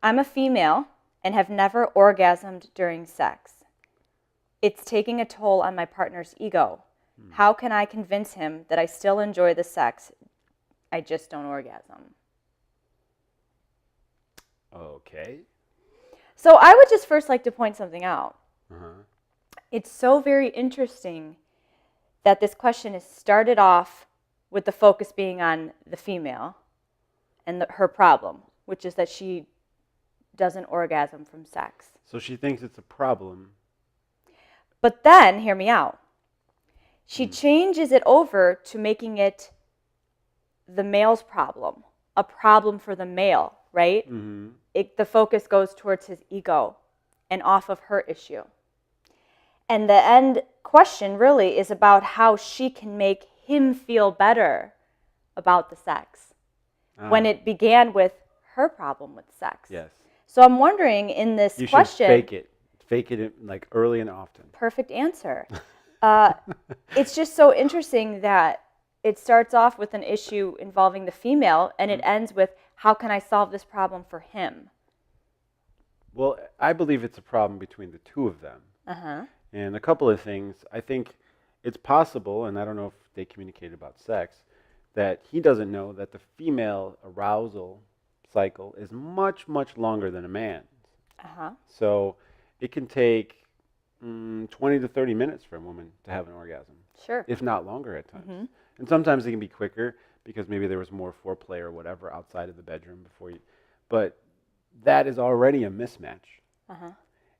I'm a female and have never orgasmed during sex. It's taking a toll on my partner's ego. How can I convince him that I still enjoy the sex? I just don't orgasm. Okay. So I would just first like to point something out. Uh-huh. It's so very interesting that this question is started off with the focus being on the female and her problem, which is that she doesn't orgasm from sex. So she thinks it's a problem. But then, hear me out, she changes it over to making it the male's problem, a problem for the male, right? Mm-hmm. The focus goes towards his ego and off of her issue. And the end question really is about how she can make him feel better about the sex when it began with her problem with sex. Yes. So I'm wondering in this You question. should fake it. Fake it like early and often. Perfect answer. It's just so interesting that it starts off with an issue involving the female and it ends with, how can I solve this problem for him? Well, I believe it's a problem between the two of them. Uh-huh. And a couple of things. I think it's possible, and I don't know if they communicated about sex, that he doesn't know that the female arousal cycle is much, much longer than a man's. Uh-huh. So it can take 20 to 30 minutes for a woman to have an orgasm. Sure. If not longer at times. Mm-hmm. And sometimes it can be quicker because maybe there was more foreplay or whatever outside of the bedroom before you. But that is already a mismatch. Uh-huh.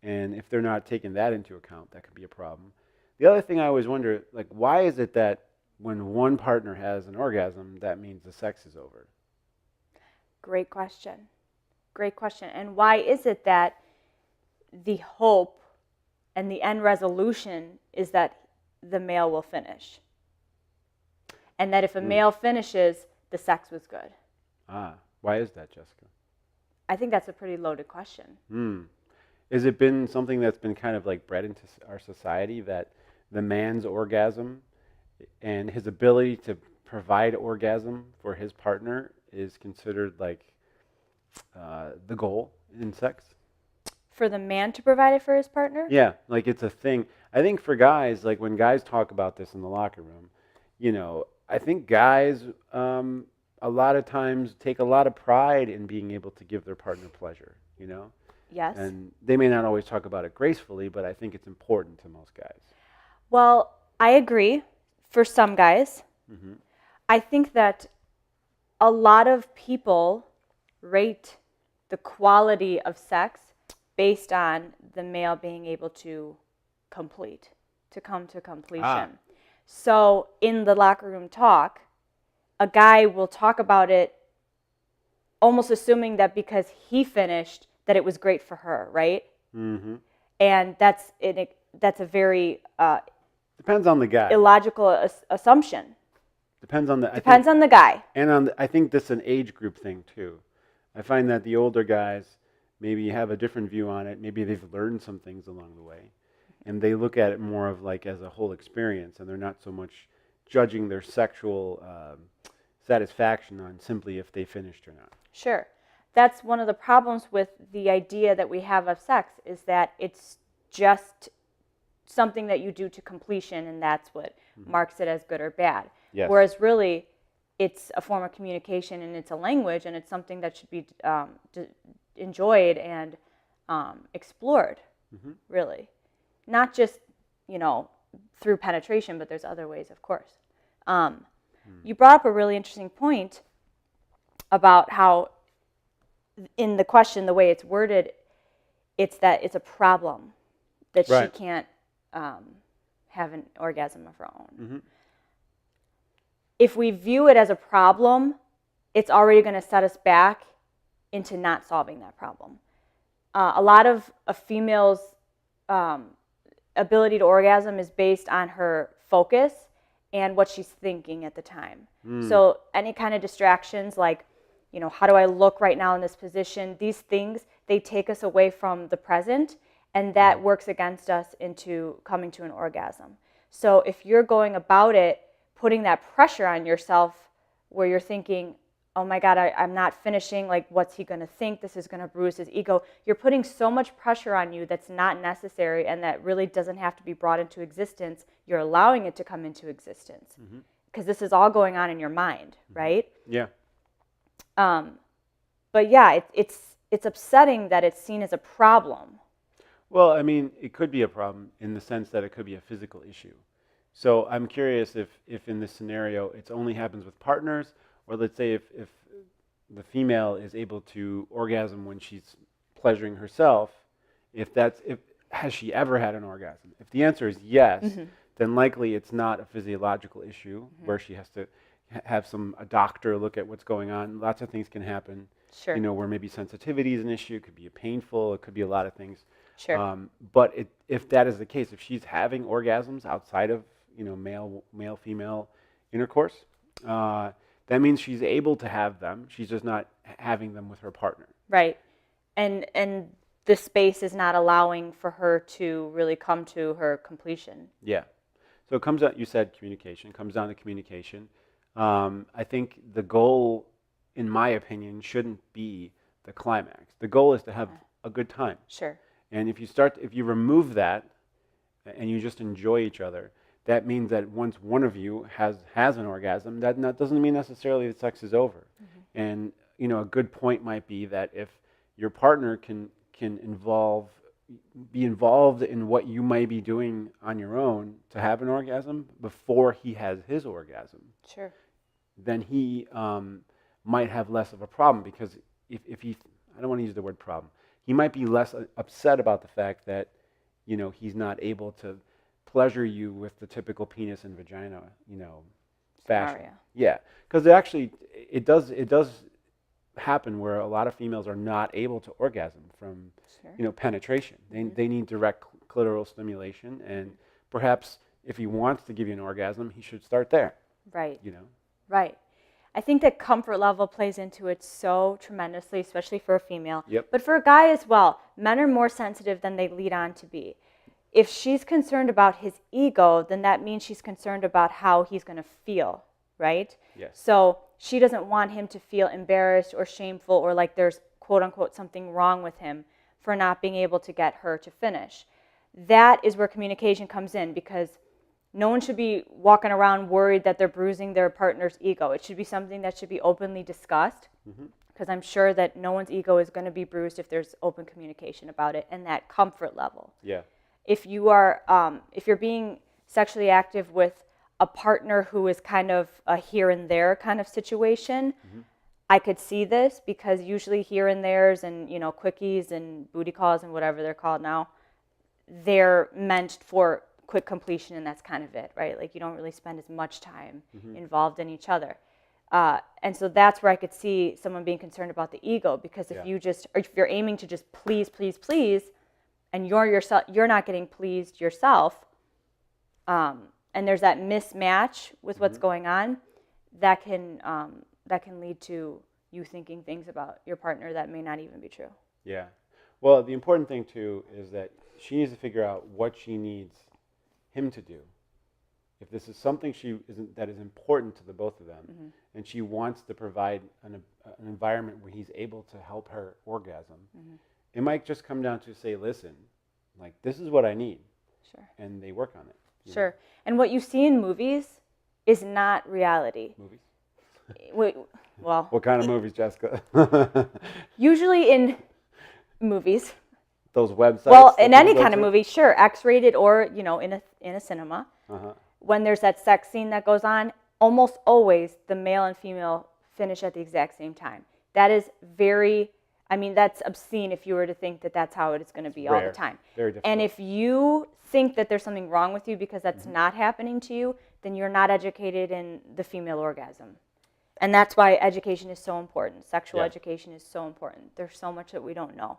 And if they're not taking that into account, that could be a problem. The other thing I always wonder, like, why is it that when one partner has an orgasm, that means the sex is over? Great question. Great question. And why is it that the hope and the end resolution is that the male will finish? And that if a male finishes, the sex was good. Why is that, Jessica? I think that's a pretty loaded question. Has it been something that's been kind of like bred into our society, that the man's orgasm and his ability to provide orgasm for his partner is considered like the goal in sex? For the man to provide it for his partner? Yeah, like it's a thing. I think for guys, like when guys talk about this in the locker room, you know, I think guys a lot of times take a lot of pride in being able to give their partner pleasure, you know? Yes. And they may not always talk about it gracefully, but I think it's important to most guys. Well, I agree for some guys. Mm-hmm. I think that a lot of people rate the quality of sex based on the male being able to come to completion. So in the locker room talk, a guy will talk about it almost assuming that because he finished, that it was great for her, right? Mm-hmm. And that's a very depends on the guy. illogical assumption. Depends on the guy. And I think this is an age group thing too. I find that the older guys maybe have a different view on it. Maybe they've learned some things along the way, and they look at it more of like as a whole experience, and they're not so much judging their sexual satisfaction on simply if they finished or not. Sure. That's one of the problems with the idea that we have of sex, is that it's just something that you do to completion, and that's what marks it as good or bad. Yes. Whereas really, it's a form of communication, and it's a language, and it's something that should be enjoyed and explored, really. Not just, through penetration, but there's other ways, of course. You brought up a really interesting point about how in the question, the way it's worded, it's that it's a problem that she can't have an orgasm of her own. Mm-hmm. If we view it as a problem, it's already going to set us back into not solving that problem. A lot of a female's ability to orgasm is based on her focus and what she's thinking at the time. So any kind of distractions like, how do I look right now in this position? These things, they take us away from the present, and that works against us into coming to an orgasm. So if you're going about it, putting that pressure on yourself where you're thinking, oh my God, I'm not finishing. Like, what's he going to think? This is going to bruise his ego. You're putting so much pressure on you that's not necessary and that really doesn't have to be brought into existence. You're allowing it to come into existence because this is all going on in your mind, right? Yeah. But yeah, it's upsetting that it's seen as a problem. Well, I mean, it could be a problem in the sense that it could be a physical issue. So I'm curious if in this scenario it only happens with partners, or let's say if the female is able to orgasm when she's pleasuring herself, if has she ever had an orgasm? If the answer is yes, then likely it's not a physiological issue where she has to have a doctor look at what's going on. Lots of things can happen. Sure. You know, where maybe sensitivity is an issue. It could be painful. It could be a lot of things. Sure. But if that is the case, if she's having orgasms outside of male-female intercourse, that means she's able to have them. She's just not having them with her partner. Right. And the space is not allowing for her to really come to her completion. Yeah. So it comes out, you said communication, comes down to communication. I think the goal, in my opinion, shouldn't be the climax. The goal is to have a good time. Sure. And if you remove that and you just enjoy each other, that means that once one of you has an orgasm, that doesn't mean necessarily that sex is over. And a good point might be that if your partner can be involved in what you might be doing on your own to have an orgasm before he has his orgasm, sure, then he might have less of a problem, because if he, I don't want to use the word problem, he might be less upset about the fact that he's not able to pleasure you with the typical penis and vagina fashion. Scenario. Yeah, because it does happen where a lot of females are not able to orgasm from penetration. They need direct clitoral stimulation, and perhaps if he wants to give you an orgasm, he should start there. Right. Right. I think that comfort level plays into it so tremendously, especially for a female. Yep. But for a guy as well. Men are more sensitive than they lead on to be. If she's concerned about his ego, then that means she's concerned about how he's going to feel, right? Yes. So she doesn't want him to feel embarrassed or shameful or like there's quote unquote something wrong with him for not being able to get her to finish. That is where communication comes in, because no one should be walking around worried that they're bruising their partner's ego. It should be something that should be openly discussed, because I'm sure that no one's ego is going to be bruised if there's open communication about it and that comfort level. Yeah. If you're being sexually active with a partner who is kind of a here and there kind of situation, I could see this, because usually here and there's and quickies and booty calls and whatever they're called now, they're meant for quick completion, and that's kind of it, right? Like, you don't really spend as much time involved in each other. And so that's where I could see someone being concerned about the ego, because if you're aiming to just please, and you're not getting pleased yourself, and there's that mismatch with what's going on, that can lead to you thinking things about your partner that may not even be true. Yeah. Well, the important thing too is that she needs to figure out what she needs him to do. If this is something that is important to the both of them, and she wants to provide an environment where he's able to help her orgasm, it might just come down to say, listen, like, this is what I need. Sure. And they work on it. Sure. And what you see in movies is not reality. Movies? Well. What kind of movies, Jessica? Usually in movies. Those websites? Well, in any kind of movie, sure, X-rated or, in a cinema. When there's that sex scene that goes on, almost always the male and female finish at the exact same time. That is that's obscene if you were to think that that's how it is going to be all the time. Very difficult. And if you think that there's something wrong with you because that's not happening to you, then you're not educated in the female orgasm. And that's why education is so important. Sexual education is so important. There's so much that we don't know.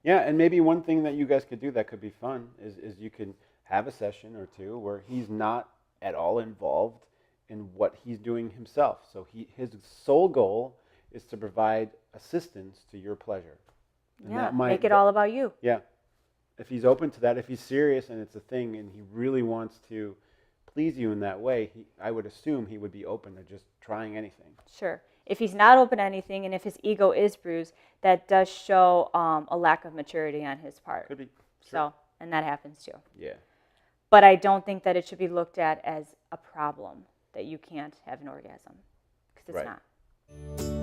Yeah, and maybe one thing that you guys could do that could be fun is you can have a session or two where he's not at all involved in what he's doing himself. So his sole goal is to provide assistance to your pleasure. And make it all about you. Yeah. If he's open to that, if he's serious and it's a thing and he really wants to please you in that way, I would assume he would be open to just trying anything. Sure. If he's not open to anything, and if his ego is bruised, that does show a lack of maturity on his part. Could be. Sure. So, and that happens too. Yeah. But I don't think that it should be looked at as a problem that you can't have an orgasm, because it's Right. not.